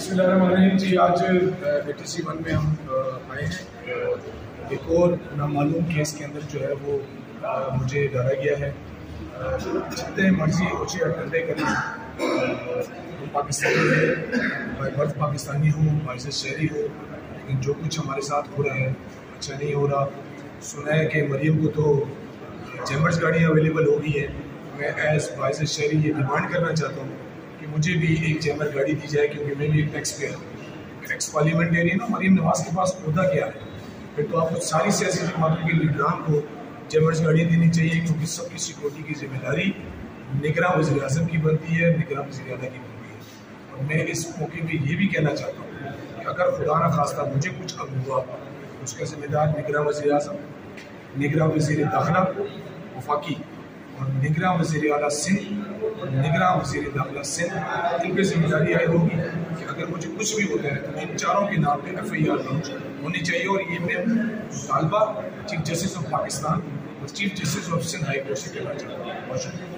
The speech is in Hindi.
बिस्मिल्लाहिर्रहमानिर्रहीम जी, आज ATC 1 में हम आए हैं। एक और नामालूम केस के अंदर जो है वो मुझे डाला गया है। जितने मर्जी ऊँचे अटंडे करें, हम पाकिस्तानी हैं, मैं बर्थ पाकिस्तानी हूँ, बाइज़ शहरी हूँ, लेकिन जो कुछ हमारे साथ हो रहा है अच्छा नहीं हो रहा। सुना है कि मरीम को तो चैम्बर्स गाड़ियाँ अवेलेबल हो गई हैं। मैं एज बाइज़ शहरी ये डिमांड करना चाहता हूँ कि मुझे भी एक चैम्बर गाड़ी दी जाए, क्योंकि मैं भी एक टैक्स पेयर हूँ। एक्स पार्लियामेंटेरियन हूँ। मरीम नवाज़ के पास खुदा क्या है? फिर तो आपको सारी सियासी जमातों के लीडरान को चैम्बर्स गाड़ियाँ देनी चाहिए, क्योंकि सबकी सिक्योरिटी की जिम्मेदारी निगरान वज़ीर आज़म की बनती है, निगरान वज़ीर आला की बनती है। और मैं इस मौके पर ये भी कहना चाहता हूँ कि अगर खुदा न खास्ता मुझे कुछ अब हुआ, उसका जिम्मेदार निगरान वज़ीर आज़म, निगरान वज़ीर दाखिला वफाकी और निगरान वज़ीर आला सिंध और निगरान वज़ीर दाखिला सिंध, इनकी जिम्मेदारी आयद होगी कि अगर मुझे कुछ भी होता है तो इन चारों के नाम पे FIR लॉन्च होनी चाहिए। और ये मैं मुतालबा चीफ जस्टिस ऑफ पाकिस्तान और chief justice of Sindh high court से कहना चाहता हूँ। बहुत शुक्रिया।